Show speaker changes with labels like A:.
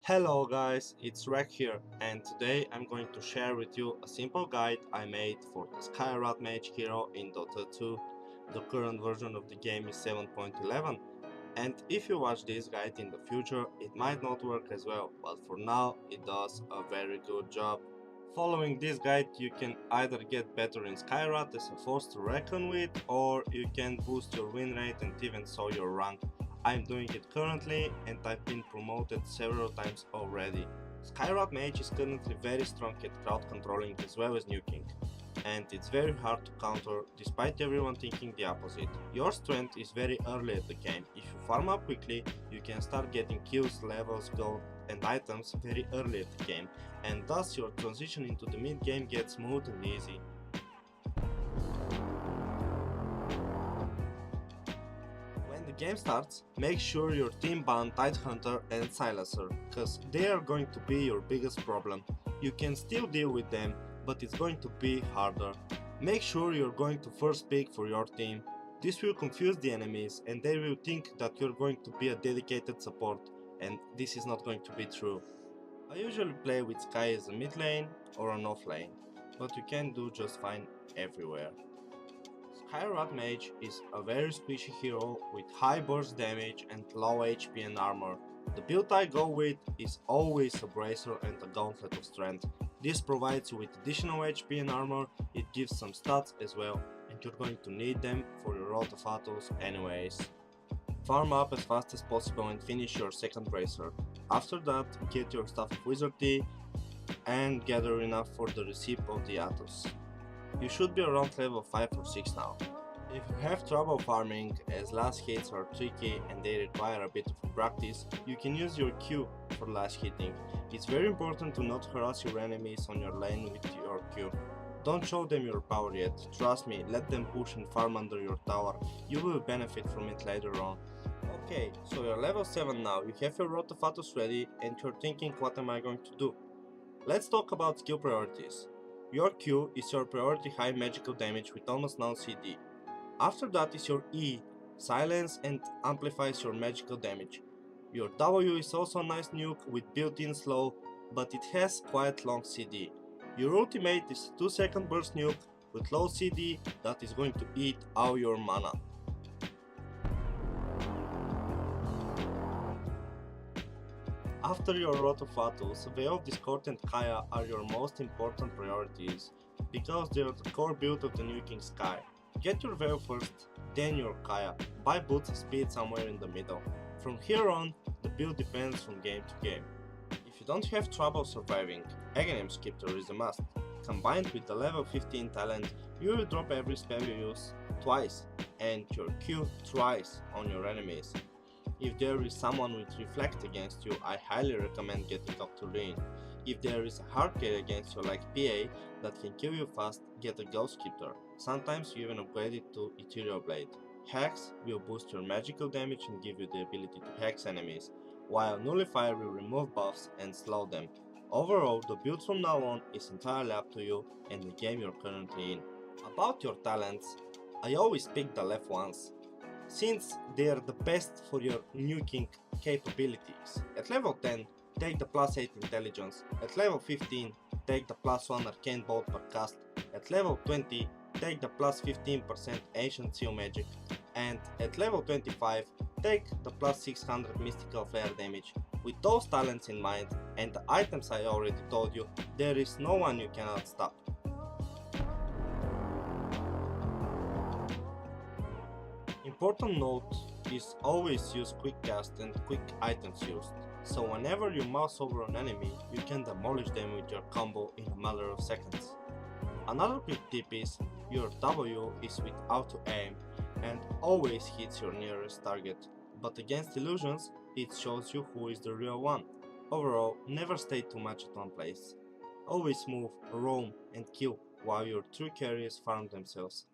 A: Hello guys, it's Reck here, and today I'm going to share with you a simple guide I made for the Skywrath mage hero in Dota 2. The current version of the game is 7.11, and if you watch this guide in the future it might not work as well, but for now it does a very good job. Following this guide you can either get better in Skywrath as a force to reckon with, or you can boost your win rate and even so your rank. I'm doing it currently and I've been promoted several times already. Skywrath mage is currently very strong at crowd controlling as well as nuking, and it's very hard to counter despite everyone thinking the opposite. Your strength is very early at the game. If you farm up quickly, you can start getting kills, levels, gold and items very early at the game, and thus your transition into the mid game gets smooth and easy. When the game starts, make sure your team ban Tidehunter and Silencer, cause they are going to be your biggest problem. You can still deal with them, but it's going to be harder. Make sure you're going to first pick for your team. This will confuse the enemies and they will think that you're going to be a dedicated support, and this is not going to be true. I usually play with Sky as a mid lane or an off lane, but you can do just fine everywhere. Skywrath mage is a very squishy hero with high burst damage and low HP and armor. The build I go with is always a bracer and a gauntlet of strength. This provides you with additional HP and armor, it gives some stats as well, and you're going to need them for your Road of Atos anyways. Farm up as fast as possible and finish your second bracer. After that, get your Staff of Wizardry and gather enough for the receipt of the Atos. You should be around level 5 or 6 now. If you have trouble farming, as last hits are tricky and they require a bit of practice, you can use your Q for last hitting. It's very important to not harass your enemies on your lane with your Q. Don't show them your power yet, trust me, let them push and farm under your tower, you will benefit from it later on. Okay, so you're level 7 now, you have your Road of Atos ready and you're thinking what am I going to do? Let's talk about skill priorities. Your Q is your priority high magical damage with almost no CD. After that is your E, silence and amplifies your magical damage. Your W is also a nice nuke with built-in slow, but it has quite long CD. Your ultimate is a 2-second burst nuke with low CD that is going to eat all your mana. After your Road of Atos, Veil of Discord and Kaya are your most important priorities, because they are the core build of the nuking Sky. Get your Veil first, then your Kaya, buy boots of speed somewhere in the middle. From here on, the build depends from game to game. If you don't have trouble surviving, Aghanim Scepter is a must. Combined with the level 15 talent, you will drop every spell you use twice, and your Q thrice on your enemies. If there is someone with Reflect against you, I highly recommend getting up to Rain. If there is a hard carry against you like PA that can kill you fast, get a Ghost Scepter. Sometimes you even upgrade it to Ethereal Blade. Hex will boost your magical damage and give you the ability to hex enemies, while Nullifier will remove buffs and slow them. Overall, the build from now on is entirely up to you and the game you're currently in. About your talents, I always pick the left ones, since they are the best for your nuking capabilities. At level 10, take the plus 8 intelligence, at level 15, take the plus 1 arcane bolt per cast, at level 20, take the plus 15% ancient seal magic, and at level 25, take the plus 600 mystical flare damage. With those talents in mind, and the items I already told you, there is no one you cannot stop. Important note is always use quick cast and quick items used, so whenever you mouse over an enemy, you can demolish them with your combo in a matter of seconds. Another quick tip is, your W is with auto aim and always hits your nearest target, but against illusions, it shows you who is the real one. Overall, never stay too much at one place. Always move, roam and kill while your true carriers farm themselves.